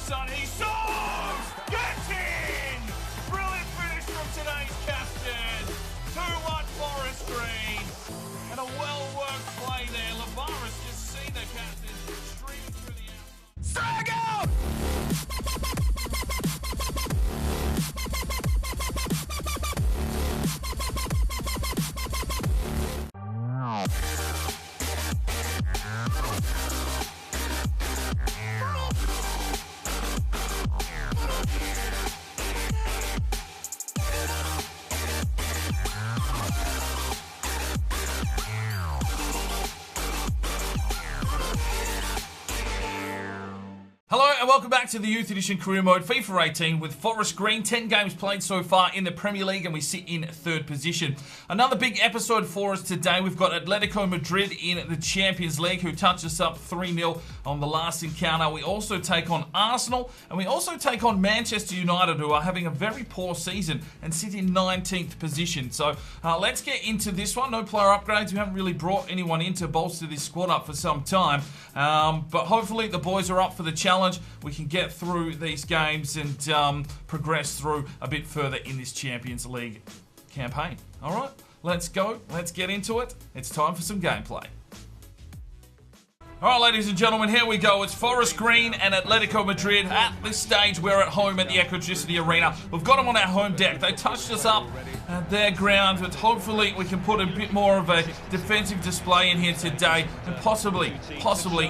son. He soars! Gets in! Brilliant finish from today's captain. 2-1 Forest Green. And a well-worked play there. Lavaris just seen the captain streaming through the outside. Strike out! Hello and welcome back to the Youth Edition Career Mode FIFA 18 with Forest Green. 10 games played so far in the Premier League and we sit in third position. Another big episode for us today. We've got Atletico Madrid in the Champions League who touched us up 3-0 on the last encounter. We also take on Arsenal and we also take on Manchester United who are having a very poor season and sit in 19th position. So let's get into this one. No player upgrades. We haven't really brought anyone in to bolster this squad up for some time. But hopefully the boys are up for the challenge. We can get through these games and progress through a bit further in this Champions League campaign. All right, let's go. Let's get into it. It's time for some gameplay. All right, ladies and gentlemen, here we go. It's Forest Green and Atletico Madrid. At this stage, we're at home at the Equatricity Arena. We've got them on our home deck. They touched us up at their ground, but hopefully we can put a bit more of a defensive display in here today and possibly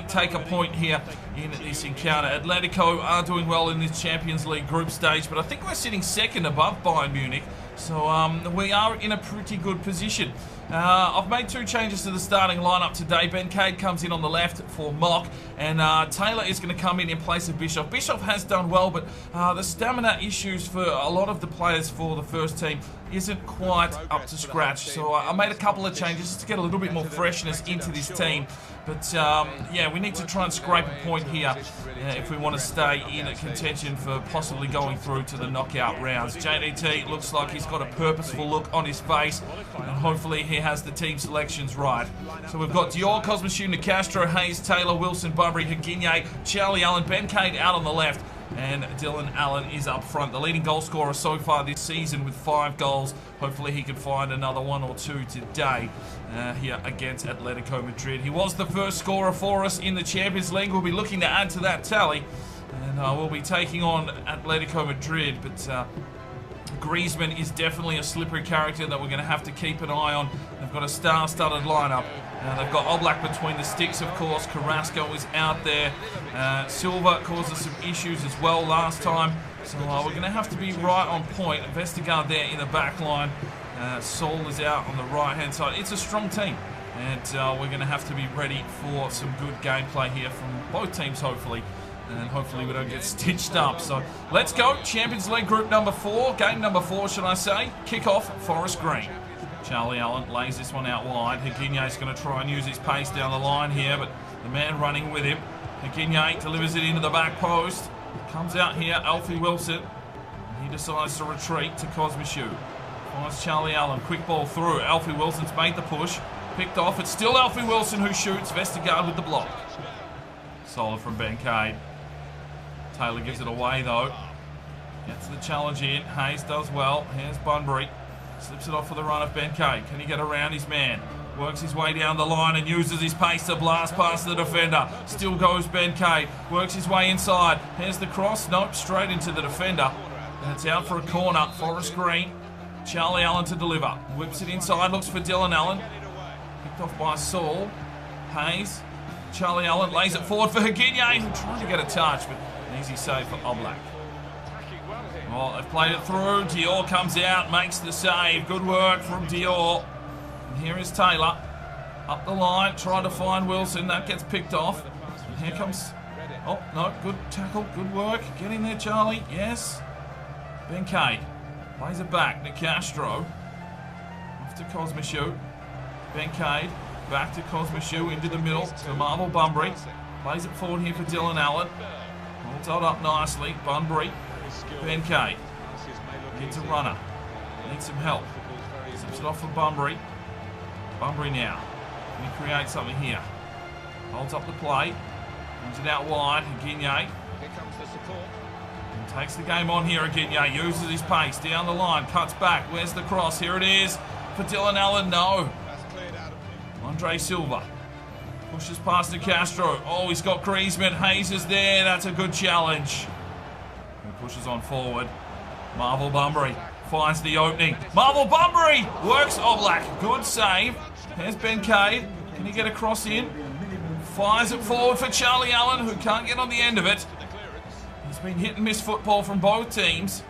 take a point here in this encounter. Atletico are doing well in this Champions League group stage, but I think we're sitting second above Bayern Munich. So we are in a pretty good position. I've made 2 changes to the starting lineup today. Ben Cade comes in on the left for Mock, and Taylor is going to come in place of Bischoff. Bischoff has done well, but the stamina issues for a lot of the players for the first team isn't quite up to scratch. So I made a couple of changes just to get a little bit more freshness into this team. But yeah, we need to try and scrape a point here if we want to stay in a contention for possibly going through to the knockout rounds. JDT looks like he's got a purposeful look on his face, and hopefully he has the team selections right. So we've got Dior, Cosmichu, Nicastro, Hayes, Taylor, Wilson, Bunbury, Higuiñe, Charlie Allen, Ben Cade out on the left, and Dylan Allen is up front. The leading goal scorer so far this season with 5 goals. Hopefully he can find another 1 or 2 today here against Atletico Madrid. He was the first scorer for us in the Champions League. We'll be looking to add to that tally, and we'll be taking on Atletico Madrid, but Griezmann is definitely a slippery character that we're going to have to keep an eye on. They've got a star-studded lineup. They've got Oblak between the sticks, of course. Carrasco is out there. Silva caused us some issues as well last time. So we're going to have to be right on point. Vestergaard there in the back line. Saul is out on the right-hand side. It's a strong team. And we're going to have to be ready for some good gameplay here from both teams, hopefully. And hopefully we don't get stitched up. So let's go. Champions League group number 4. Game number 4, should I say. Kick-off, Forest Green. Charlie Allen lays this one out wide. Higuiñe is going to try and use his pace down the line here, but the man running with him. Higuiñe delivers it into the back post. Comes out here, Alfie Wilson. He decides to retreat to Cosmichu. Finds Charlie Allen. Quick ball through. Alfie Wilson's made the push. Picked off. It's still Alfie Wilson who shoots. Vestergaard with the block. Solid from Ben Cade. Taylor gives it away though. Gets the challenge in. Hayes does well. Here's Bunbury. Slips it off for the run of Ben Cade. Can he get around his man? Works his way down the line and uses his pace to blast past the defender. Still goes Ben Cade. Works his way inside. Here's the cross. Nope, straight into the defender. And it's out for a corner. Forest Green. Charlie Allen to deliver. Whips it inside. Looks for Dylan Allen. Picked off by Saul. Hayes. Charlie Allen lays it forward for Higuiñe. Trying to get a touch, but an easy save for Oblak. Well, they've played it through. Dior comes out, makes the save. Good work from Dior. And here is Taylor. Up the line, trying to find Wilson. That gets picked off. And here comes... Oh, no, good tackle, good work. Get in there, Charlie. Yes. Ben Cade. Plays it back. Nicastro. Off to Cosmichu. Ben Cade. Back to Cosmichu into the middle to Marvel Bunbury. Plays it forward here for Dylan Allen. Holds it up nicely. Bunbury. Ben Cade. Needs a runner. Needs some help. Slips it off for Bunbury. Bunbury now. Can he create something here? Holds up the play. Brings it out wide. Higuiñe. Takes the game on here again. Yeah, uses his pace down the line, cuts back. Where's the cross? Here it is for Dylan Allen. No. Andre Silva pushes past De Castro. Oh, he's got Griezmann. Hayes is there. That's a good challenge. He pushes on forward. Marvel Bunbury finds the opening. Marvel Bunbury works Oblak. Good save. Here's Ben Cade. Can he get a cross in? Fires it forward for Charlie Allen, who can't get on the end of it. He's been hit and miss football from both teams.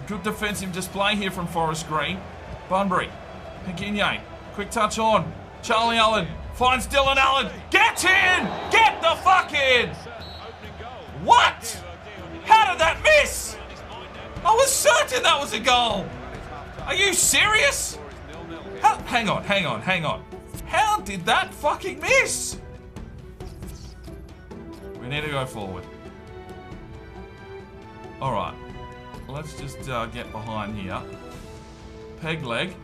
Good defensive display here from Forest Green. Bunbury. Higinye. Quick touch on. Charlie Allen finds Dylan Allen. Get in! Get the fuck in! What? How did that miss? I was certain that was a goal. Are you serious? Hang on. How did that fucking miss? We need to go forward. Alright. Let's just get behind here. Peg leg.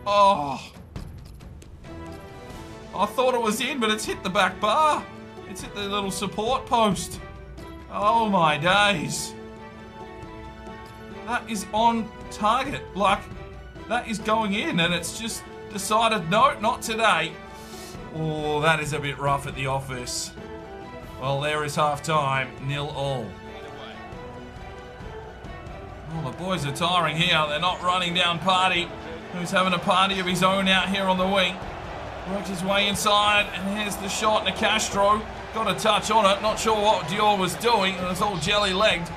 Oh. I thought it was in, but it's hit the back bar. It's hit the little support post. Oh my days. That is on target. Like, that is going in, and it's just decided, no, not today. Oh, that is a bit rough at the office. Well, there is half time, 0-0. Oh, the boys are tiring here. They're not running down Party, who's having a party of his own out here on the wing. Works his way inside, and here's the shot. De Castro got a touch on it. Not sure what Dior was doing. It was all jelly-legged.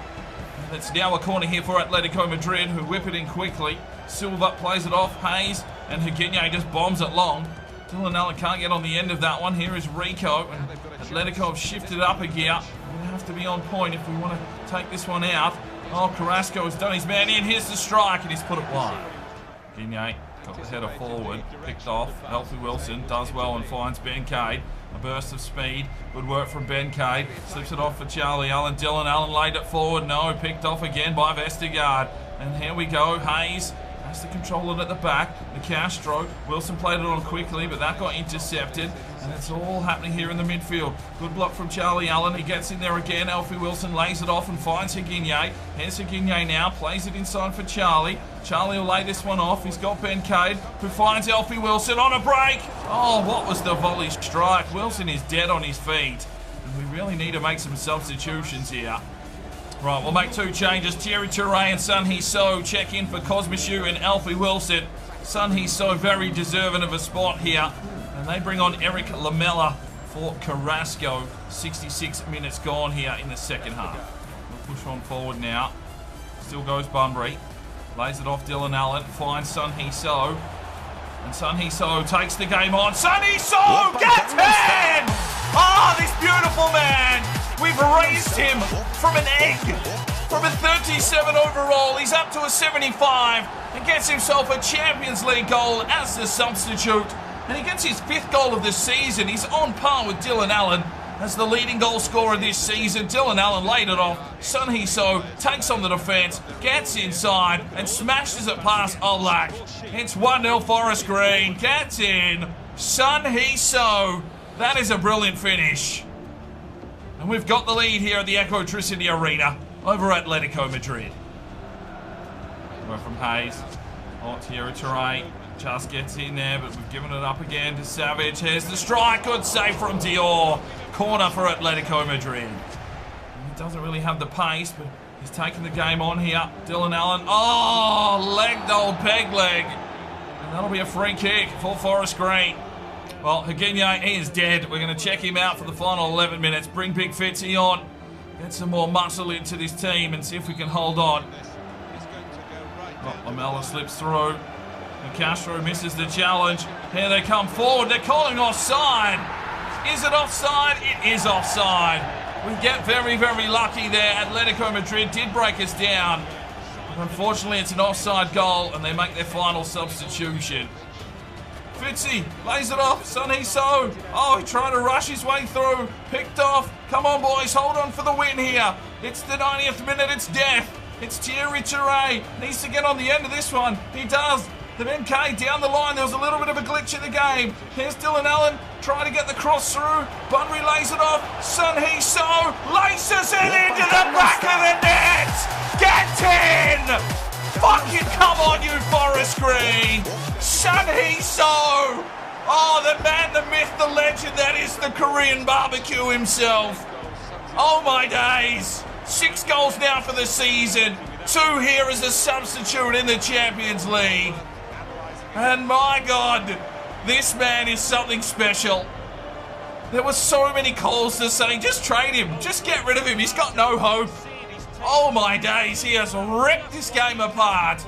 And it's now a corner here for Atletico Madrid, who whip it in quickly. Silva plays it off. Hayes and Higinye just bombs it long. Dylan Allen can't get on the end of that one. Here is Rico, and Atletico have shifted up a gear. We have to be on point if we want to take this one out. Oh, Carrasco has done his man in. Here's the strike, and he's put it wide. Higinye got the header forward, picked off. Alfie Wilson does well and finds Ben Cade. A burst of speed. Good work from Ben Cade. Slips it off for Charlie Allen. Dylan Allen laid it forward. No, picked off again by Vestergaard. And here we go. Hayes has to control it at the back. De Castro. Wilson played it on quickly, but that got intercepted. And it's all happening here in the midfield. Good block from Charlie Allen. He gets in there again. Alfie Wilson lays it off and finds Higinye. Here's Higinye now. Plays it inside for Charlie. Charlie will lay this one off. He's got Ben Cade, who finds Alfie Wilson on a break. Oh, what was the volley strike? Wilson is dead on his feet. And we really need to make some substitutions here. Right, we'll make two changes. Thierry Touré and Sun Hee-so check in for Cosmichu and Alfie Wilson. Sun Hee-so very deserving of a spot here. And they bring on Eric Lamela for Carrasco. 66 minutes gone here in the second half. We'll push on forward now. Still goes Bunbury. Lays it off Dylan Allen. Finds Sun Hee-so. And Sun Hee-so takes the game on. Sun Hee-so gets in! Oh, this beautiful man! We've raised him from an egg. From a 37 overall, he's up to a 75 and gets himself a Champions League goal as the substitute. And he gets his 5th goal of the season. He's on par with Dylan Allen as the leading goal scorer this season. Dylan Allen laid it off. Sun Hee-so takes on the defence, gets inside and smashes it past Oblak. It's 1-0 Forest Green. Gets in. Sun Hee-so. That is a brilliant finish. And we've got the lead here at the Ecotricity Arena over Atletico Madrid. We're from Hayes. Oh, Thierry Touré just gets in there, but we've given it up again to Savage. Here's the strike. Good save from Dior. Corner for Atletico Madrid. He doesn't really have the pace, but he's taking the game on here. Dylan Allen. Oh, legged old peg leg. And that'll be a free kick for Forest Green. Well, Higinye, he is dead. We're going to check him out for the final 11 minutes. Bring Big Fitzy on. Get some more muscle into this team and see if we can hold on. Oh, Lamela slips through. And Castro misses the challenge. Here they come forward. They're calling offside. Is it offside? It is offside. We get very, very lucky there. Atletico Madrid did break us down. But unfortunately, it's an offside goal and they make their final substitution. Fitzy lays it off. Sun Hee-so. Oh, he tried to rush his way through. Picked off. Come on, boys. Hold on for the win here. It's the 90th minute. It's death. It's Thierry Touré. Needs to get on the end of this one. He does. But MK down the line, there was a little bit of a glitch in the game. Here's Dylan Allen trying to get the cross through. Bunbury lays it off. Sun Hee So laces it into the back of the net. Get 10! Fucking come on, you Forest Green! Sun Hee So! Oh, the man, the myth, the legend, that is the Korean barbecue himself. Oh my days. 6 goals now for the season. 2 here as a substitute in the Champions League. And my God, this man is something special. There were so many calls to say, just trade him, just get rid of him, he's got no hope. Oh my days, he has ripped this game apart.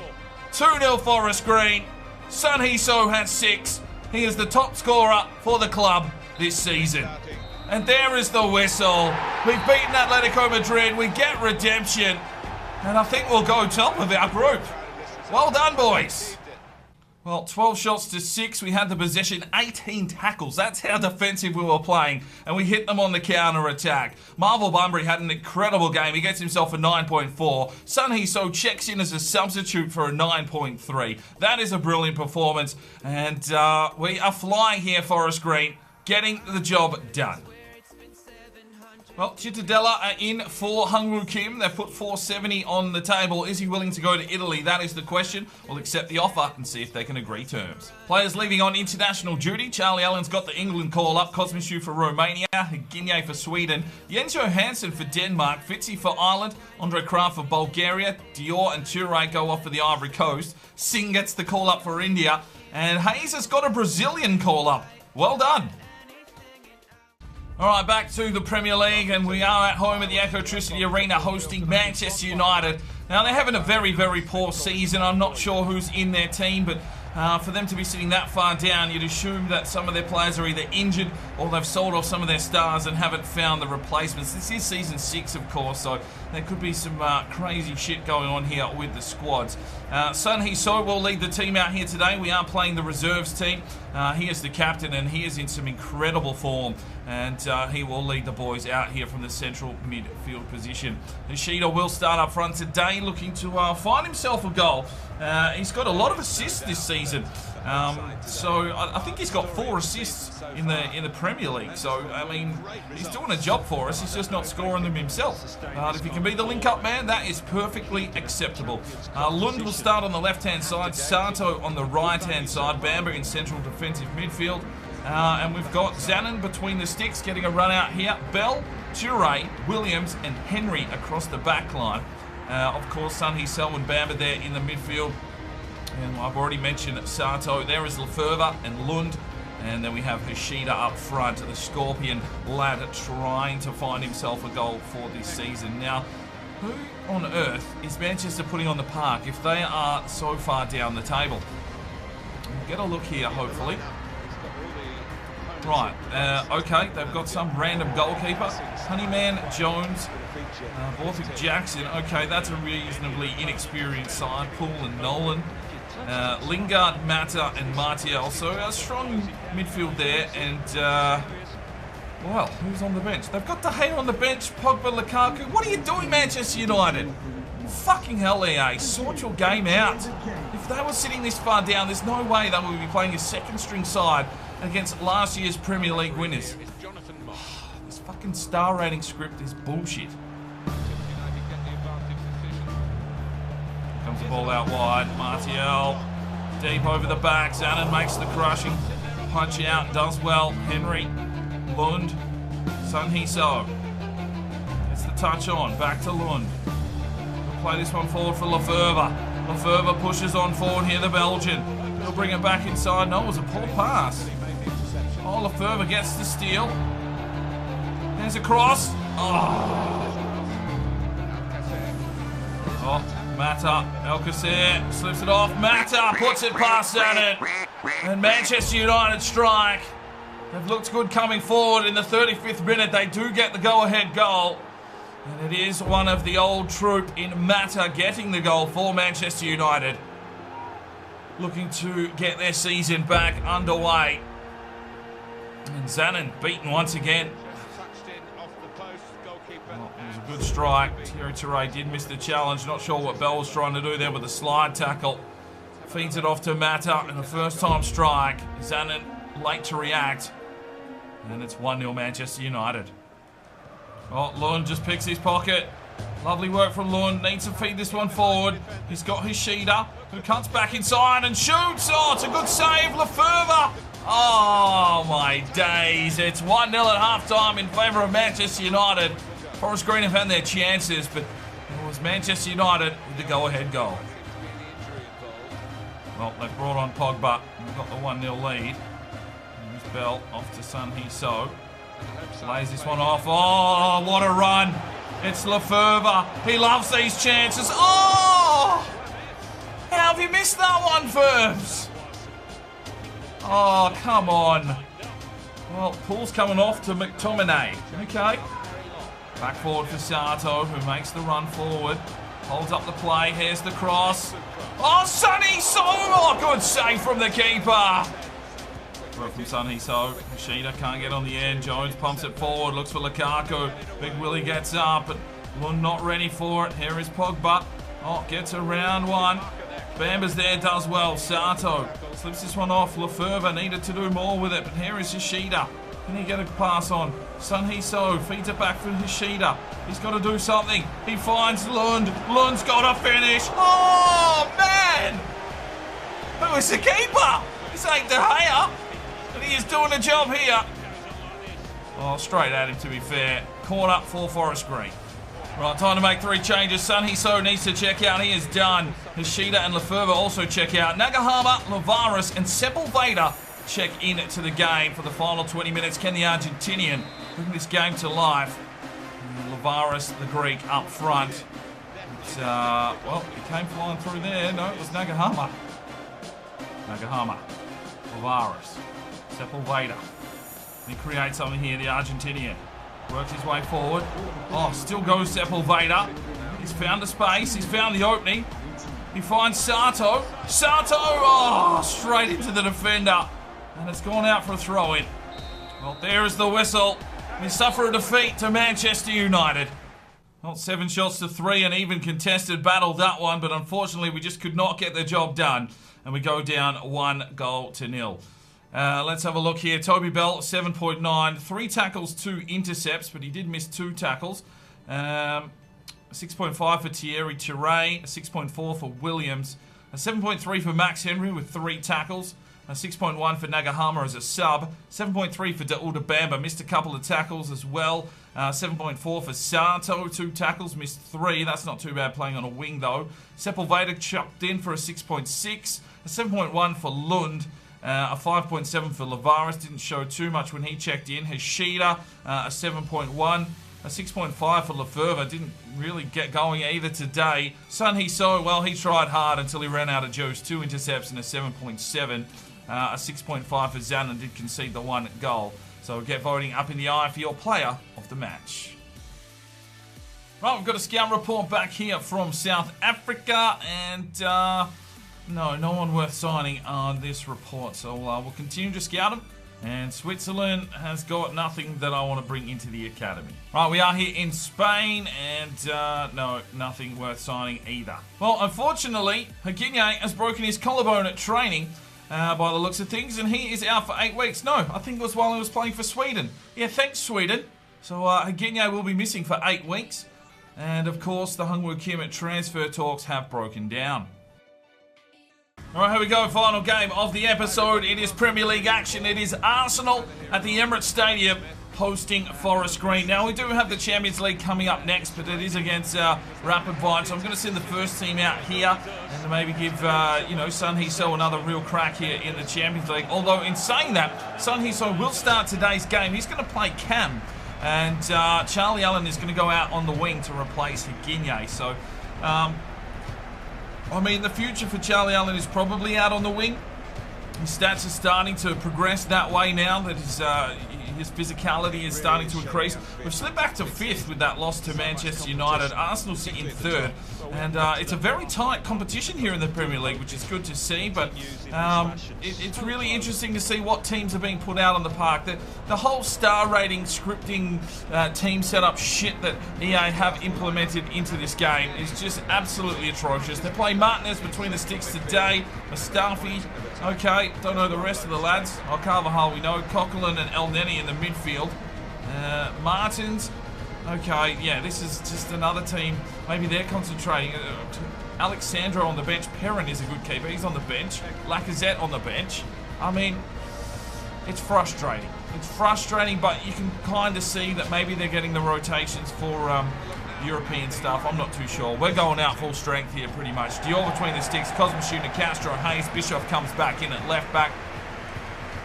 2-0 Forest Green. Sun Hee So has 6. He is the top scorer for the club this season. And there is the whistle. We've beaten Atletico Madrid. We get redemption. And I think we'll go top of our group. Well done, boys. Well, 12 shots to 6. We had the possession, 18 tackles. That's how defensive we were playing. And we hit them on the counter-attack. Marvel Bunbury had an incredible game. He gets himself a 9.4. Sun Hee So checks in as a substitute for a 9.3. That is a brilliant performance. And we are flying here, Forest Green, getting the job done. Well, Cittadella are in for Hungwoo Kim. They've put 470 on the table. Is he willing to go to Italy? That is the question. We'll accept the offer and see if they can agree terms. Players leaving on international duty. Charlie Allen's got the England call-up. Cosmichu for Romania. Higinye for Sweden. Jens Johansson for Denmark. Fitzy for Ireland. Andre Kraft for Bulgaria. Dior and Toure go off for the Ivory Coast. Singh gets the call-up for India. And Hayes has got a Brazilian call-up. Well done. All right, back to the Premier League, and we are at home at the Ecotricity Arena hosting Manchester United. Now, they're having a very, very poor season. I'm not sure who's in their team, but for them to be sitting that far down, you'd assume that some of their players are either injured or they've sold off some of their stars and haven't found the replacements. This is season 6, of course, so there could be some crazy shit going on here with the squads. Sun Hee So will lead the team out here today. We are playing the reserves team. He is the captain, and he is in some incredible form. And he will lead the boys out here from the central midfield position. Ishida will start up front today, looking to find himself a goal. He's got a lot of assists this season. So I think he's got 4 assists in the Premier League. So, I mean, he's doing a job for us. He's just not scoring them himself. If he can be the link-up man, that is perfectly acceptable. Lund will start on the left-hand side. Sato on the right-hand side. Bamber in central defensive midfield. And we've got Zanin between the sticks getting a run out here. Bell, Toure, Williams and Henry across the back line. Of course, Sun Hee So and Bamber there in the midfield. And I've already mentioned Sato. There is Lefebvre and Lund. And then we have Ishida up front, the Scorpion lad trying to find himself a goal for this season. Now, who on earth is Manchester putting on the park if they are so far down the table? We'll get a look here, hopefully. Right, okay, they've got some random goalkeeper. Honeyman, Jones, Borthwick Jackson. Okay, that's a reasonably inexperienced side. Poole and Nolan. Lingard, Mata and Martial. So a strong midfield there. And, well, who's on the bench? They've got De Gea on the bench, Pogba, Lukaku. What are you doing, Manchester United? Fucking hell, EA, sort your game out. If they were sitting this far down, there's no way they would be playing a second-string side against last year's Premier League winners. This fucking star rating script is bullshit. Comes the ball out wide. Martial deep over the back. Zanin makes the crushing punch out. Does well. Henry. Lund. Sun Hee So. Gets the touch on. Back to Lund. We'll play this one forward for Lefebvre. Lefebvre pushes on forward here, the Belgian. He'll bring it back inside. No, it was a poor pass. Oh, Lefebvre gets the steal. There's a cross. Oh, Mata. Alcacer slips it off. Mata puts it past Zanin. And Manchester United strike. They've looked good coming forward in the 35th minute. They do get the go-ahead goal. And it is one of the old troop in Mata getting the goal for Manchester United. Looking to get their season back underway. And Zanin beaten once again. Well, it was a good strike. Thierry Toure did miss the challenge. Not sure what Bell was trying to do there with the slide tackle. Feeds it off to Mata, and the first time strike. Zanin late to react. And it's 1-0 Manchester United. Oh, Lund just picks his pocket. Lovely work from Lund. Needs to feed this one forward. He's got Hishida, who cuts back inside and shoots. Oh, it's a good save. Lefebvre. Oh, my days. It's 1-0 at half-time in favour of Manchester United. Forest Green have had their chances, but it was Manchester United with the go-ahead goal. Well, they've brought on Pogba. We've got the 1-0 lead. Here's Bell off to Sun Hee-so. Lays this one off. Oh, what a run. It's Lefebvre. He loves these chances. Oh! How have you missed that one, Firms? Oh, come on. Well, Paul's coming off to McTominay. Okay. Back forward for Sato, who makes the run forward. Holds up the play. Here's the cross. Oh, Sun Hee-so! Oh, good save from the keeper. Work from Sun Hee-so. Hishida can't get on the end. Jones pumps it forward. Looks for Lukaku. Big Willie gets up, but Lund not ready for it. Here is Pogba. Oh, gets around one. Bamba's there, does well. Sato slips this one off. Lefebvre needed to do more with it, but here is Hishida. Can he get a pass on? Sun Hee-so feeds it back for Hishida. He's got to do something. He finds Lund. Lund's got to finish. Oh, man! Who is the keeper? This ain't De Gea. But he is doing the job here. Oh, straight at him, to be fair. Corner for Forest Green. Right, time to make 3 changes. Sun Hee-so needs to check out. He is done. Hishida and Lefebvre also check out. Nagahama, Lavaris, and Sepulveda check in to the game for the final 20 minutes. Can the Argentinian bring this game to life? Lavaris, the Greek, up front. But, well, he came flying through there. No, it was Nagahama. Nagahama. Lavaris. Sepulveda. He creates something here, the Argentinian. Works his way forward. Oh, still goes Sepulveda. He's found a space. He's found the opening. He finds Sato. Sato! Oh, straight into the defender. And it's gone out for a throw-in. Well, there is the whistle. We suffer a defeat to Manchester United. Well, 7 shots to 3, an even contested battle, that one. But unfortunately, we just could not get the job done. And we go down 1-0. Let's have a look here. Toby Bell, 7.9. 3 tackles, 2 intercepts, but he did miss 2 tackles. 6.5 for Thierry Ture, a 6.4 for Williams, a 7.3 for Max Henry with 3 tackles, a 6.1 for Nagahama as a sub, 7.3 for Daouda Bamba, missed a couple of tackles as well, 7.4 for Sato, 2 tackles, missed 3, that's not too bad playing on a wing though. Sepulveda chucked in for a 6.6, a 7.1 for Lund, a 5.7 for Lavaris, didn't show too much when he checked in. Hishida, a 7.1. A 6.5 for Lefebvre, didn't really get going either today. Sun Hee-so, well, he tried hard until he ran out of juice. 2 intercepts and a 7.7. A 6.5 for Zan and did concede the 1 goal. So we'll get voting up in the eye for your player of the match. Right, we've got a scout report back here from South Africa. And no one worth signing on this report. So we'll continue to scout them. And Switzerland has got nothing that I want to bring into the academy. Right, we are here in Spain, and no, nothing worth signing either. Well, unfortunately, Higuiñe has broken his collarbone at training, by the looks of things, and he is out for 8 weeks. No, I think it was while he was playing for Sweden. Yeah, thanks, Sweden. So Higuiñe will be missing for 8 weeks. And, of course, the Hungwoo Kim transfer talks have broken down. Alright, here we go, final game of the episode. It is Premier League action. It is Arsenal at the Emirates Stadium hosting Forest Green. Now, we do have the Champions League coming up next, but it is against Rapid Wien. So I'm going to send the first team out here and to maybe give, Sun Hee-so another real crack here in the Champions League. Although, in saying that, Sun Hee-so will start today's game. He's going to play Cam, and Charlie Allen is going to go out on the wing to replace Higuiñe. So, I mean, the future for Charlie Allen is probably out on the wing. His stats are starting to progress that way now that his physicality is starting to increase. We've slipped back to 5th with that loss to Manchester United. Arsenal sit in 3rd. And it's a very tight competition here in the Premier League, which is good to see. But it's really interesting to see what teams are being put out on the park. The whole star rating, scripting, team setup shit that EA have implemented into this game is just absolutely atrocious. They play Martinez between the sticks today. Mustafi, okay, don't know the rest of the lads. Oh, Carvajal we know. Coquelin and El Neni in the midfield. Martins, okay, yeah, this is just another team. Maybe they're concentrating. Alexandro on the bench. Perrin is a good keeper. He's on the bench. Lacazette on the bench. I mean, it's frustrating. It's frustrating, but you can kind of see that maybe they're getting the rotations for European stuff. I'm not too sure. We're going out full strength here pretty much. Dior between the sticks. Cosmo Castro, Hayes. Bischoff comes back in at left back.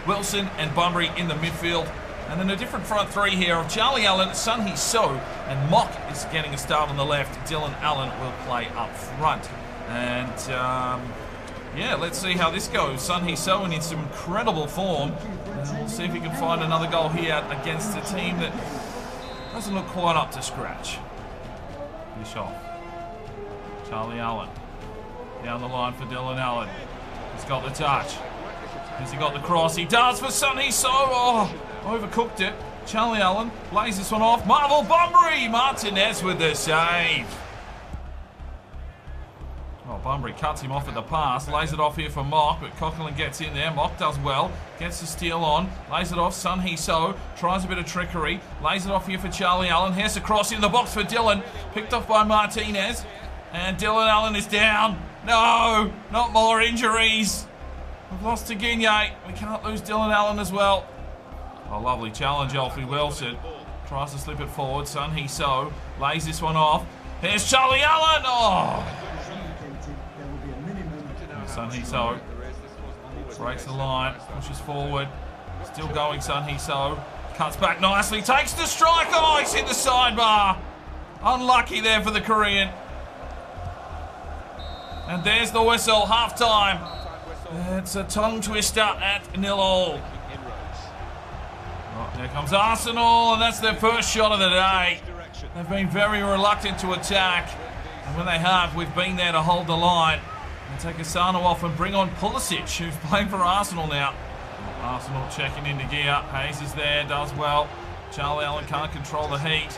Wilson and Bunbury in the midfield. And then a different front three here of Charlie Allen, Sun Hee So, and Mock is getting a start on the left. Dylan Allen will play up front. And yeah, let's see how this goes. Sun Hee So in some incredible form. We'll see if he can find another goal here against a team that doesn't look quite up to scratch. Bischoff. Charlie Allen. Down the line for Dylan Allen. He's got the touch. Has he got the cross? He does for Sun Hee So. Oh, overcooked it. Charlie Allen lays this one off. Marvel Bunbury. Martinez with the save. Oh, Bunbury cuts him off at the pass. Lays it off here for Mock, but Coquelin gets in there. Mock does well. Gets the steal on. Lays it off. Sun Hee So tries a bit of trickery. Lays it off here for Charlie Allen. Here's the cross in the box for Dylan. Picked off by Martinez. And Dylan Allen is down. No, not more injuries. We've lost to Guinea. We can't lose Dylan Allen as well. Oh, lovely challenge, Alfie Wilson. Tries to slip it forward. Sun Hee So lays this one off. Here's Charlie Allen. Oh. Sun Hee So breaks the line, pushes forward. Still going, Sun Hee So. Cuts back nicely, takes the strike. Oh, he's hit the sidebar. Unlucky there for the Korean. And there's the whistle, half time. It's a tongue twister at 0-0. Oh, there comes Arsenal, and that's their first shot of the day. They've been very reluctant to attack, and when they have, we've been there to hold the line. They take Asano off and bring on Pulisic, who's playing for Arsenal now. Arsenal checking into gear. Hayes is there, does well. Charlie Allen can't control the heat.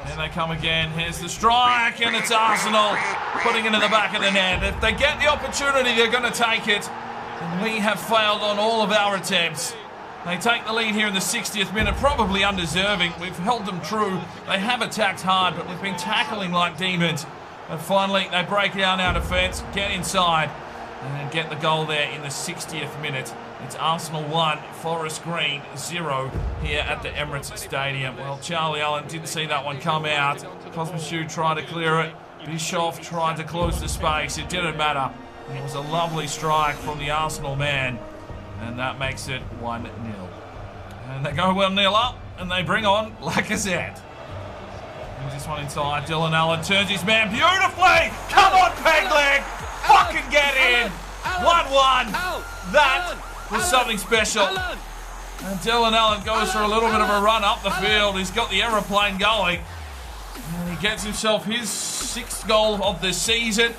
Here they come again. Here's the strike, and it's Arsenal putting it in the back of the net. If they get the opportunity, they're going to take it. And we have failed on all of our attempts. They take the lead here in the 60th minute, probably undeserving. We've held them true. They have attacked hard, but we've been tackling like demons. And finally, they break down our defence, get inside, and get the goal there in the 60th minute. It's Arsenal 1, Forest Green 0 here at the Emirates Stadium. Well, Charlie Allen didn't see that one come out. Cosmichu tried to clear it. Bischoff tried to close the space. It didn't matter. It was a lovely strike from the Arsenal man. And that makes it 1-0. And they go 1-0 up, and they bring on Lacazette. Brings this one inside. Dylan Allen turns his man beautifully. Come on, Pegleg. Fucking get in. 1-1. That was something special. And Dylan Allen goes for a little bit of a run up the field. He's got the aeroplane going. And he gets himself his 6th goal of the season.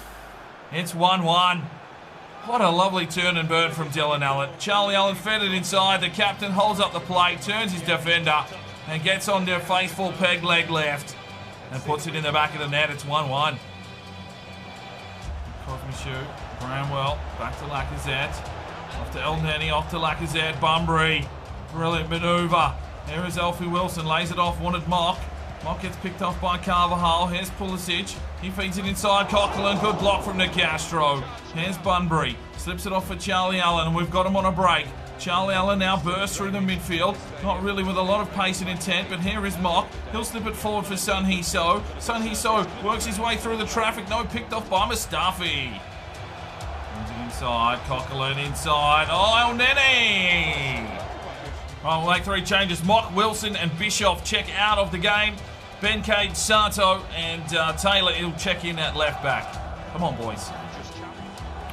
It's 1-1. What a lovely turn and burn from Dylan Allen. Charlie Allen fed it inside. The captain holds up the plate, turns his defender, and gets on their faithful peg leg left and puts it in the back of the net. It's 1-1. Cosmichu, Bramwell, back to Lacazette. Off to El Neni, off to Lacazette. Bunbury, brilliant manoeuvre. Here is Alfie Wilson, lays it off, wanted Mock. Mock gets picked off by Carvajal. Here's Pulisic. He feeds it inside Coquelin. Good block from De Castro. Here's Bunbury. Slips it off for Charlie Allen, and we've got him on a break. Charlie Allen now bursts through the midfield. Not really with a lot of pace and intent, but here is Mock. He'll slip it forward for Sun Hee So. Sun Hee So works his way through the traffic. No, picked off by Mustafi. Brings it inside. Coquelin inside. Oh, El Neni. Right, we'll make 3 changes. Mock, Wilson, and Bischoff check out of the game. Ben Cade, Sato, and Taylor, he'll check in at left back. Come on, boys.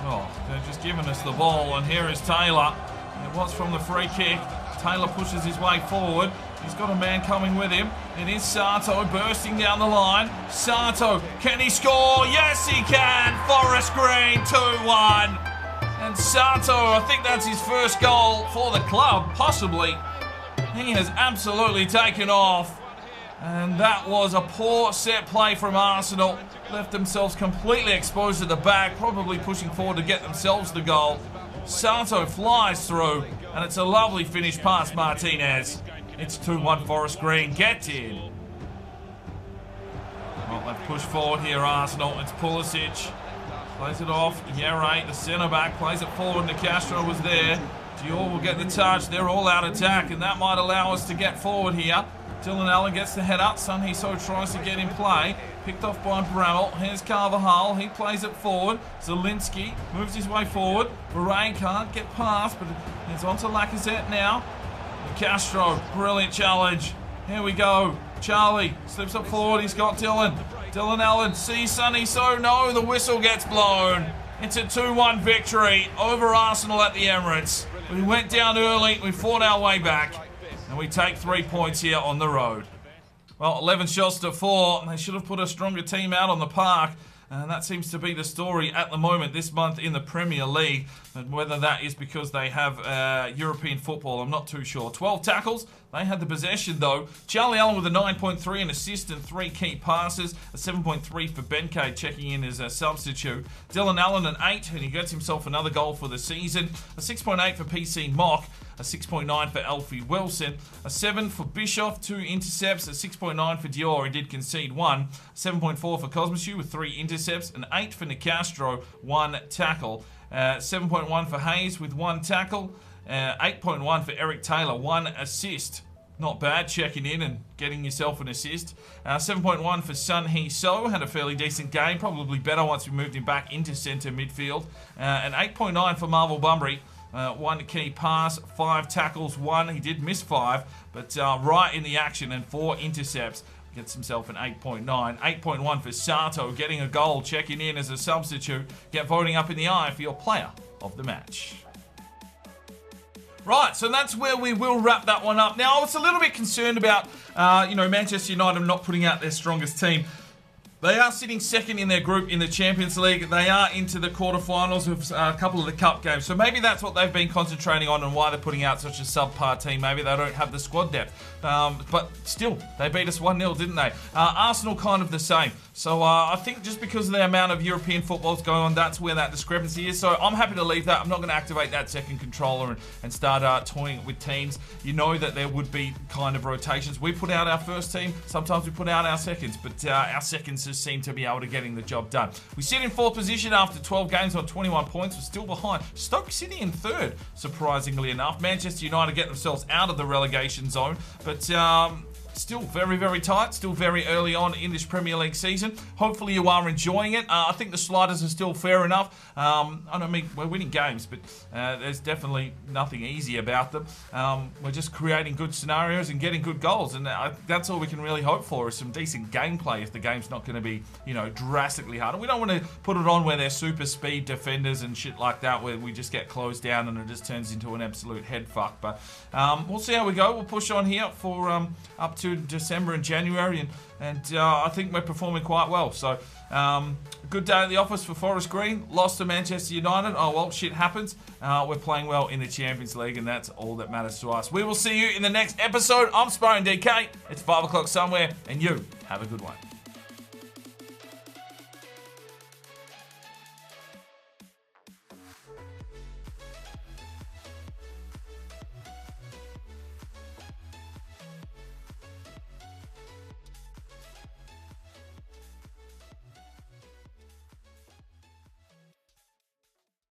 Oh, they're just giving us the ball, and here is Taylor. It was from the free kick. Taylor pushes his way forward. He's got a man coming with him. It is Sato bursting down the line. Sato, can he score? Yes, he can. Forest Green, 2-1. And Sato, I think that's his first goal for the club, possibly. He has absolutely taken off. And that was a poor set play from Arsenal. Left themselves completely exposed at the back, probably pushing forward to get themselves the goal. Sato flies through, and it's a lovely finish past Martinez. It's 2-1 Forest Green. Get in. Well, they've pushed forward here, Arsenal. It's Pulisic. Plays it off. Yere, the centre-back, plays it forward. Nicastro was there. Dior will get the touch. They're all out attack, and that might allow us to get forward here. Dylan Allen gets the head up. Sun Hee-so tries to get in play. Picked off by Bramall. Here's Carvajal. He plays it forward. Zielinski moves his way forward. Varane can't get past, but he's onto Lacazette now. Castro, brilliant challenge. Here we go. Charlie slips up forward. He's got Dylan. Dylan Allen sees Sun Hee-so. No, the whistle gets blown. It's a 2-1 victory over Arsenal at the Emirates. We went down early. We fought our way back. And we take 3 points here on the road. Well, 11 shots to 4. They should have put a stronger team out on the park. And that seems to be the story at the moment this month in the Premier League. And whether that is because they have European football, I'm not too sure. 12 tackles. They had the possession, though. Charlie Allen with a 9.3, an assist and 3 key passes. A 7.3 for Benkei checking in as a substitute. Dylan Allen an 8, and he gets himself another goal for the season. A 6.8 for PC Mock. A 6.9 for Alfie Wilson. A 7 for Bischoff, 2 intercepts. A 6.9 for Dior, he did concede 1. 7.4 for Cosmicu with 3 intercepts. An 8 for Nicastro, 1 tackle. 7.1 for Hayes with 1 tackle. 8.1 for Eric Taylor, 1 assist. Not bad, checking in and getting yourself an assist. 7.1 for Sun Hee-so, had a fairly decent game. Probably better once we moved him back into centre midfield. And 8.9 for Marvel Bunbury. 1 key pass, 5 tackles, 1. He did miss 5, but right in the action and 4 intercepts. Gets himself an 8.9. 8.1 for Sato, getting a goal, checking in as a substitute. Get voting up in the eye for your player of the match. Right, so that's where we will wrap that one up. Now, I was a little bit concerned about, Manchester United not putting out their strongest team. They are sitting second in their group in the Champions League. They are into the quarterfinals of a couple of the cup games. So maybe that's what they've been concentrating on and why they're putting out such a subpar team. Maybe they don't have the squad depth. But still, they beat us 1-0, didn't they? Arsenal kind of the same. So I think just because of the amount of European footballs going on, that's where that discrepancy is. So I'm happy to leave that. I'm not going to activate that second controller and start toying with teams. You know that there would be kind of rotations. We put out our first team. Sometimes we put out our seconds. But our seconds just seem to be able to getting the job done. We sit in 4th position after 12 games on 21 points. We're still behind Stoke City in 3rd, surprisingly enough. Manchester United get themselves out of the relegation zone. But still very, very tight. Still very early on in this Premier League season. Hopefully you are enjoying it. I think the sliders are still fair enough. I mean, we're winning games, but there's definitely nothing easy about them. We're just creating good scenarios and getting good goals, and that's all we can really hope for is some decent gameplay if the game's not going to be, drastically hard. And we don't want to put it on where they're super speed defenders and shit like that, where we just get closed down and it just turns into an absolute head fuck. But we'll see how we go. We'll push on here for up to December and January, and I think we're performing quite well. So good day at the office for Forest Green. Lost to Manchester United. Oh well, shit happens. We're playing well in the Champions League, and that's all that matters to us. We will see you in the next episode. I'm Sparring DK. It's 5 o'clock somewhere, and you have a good one.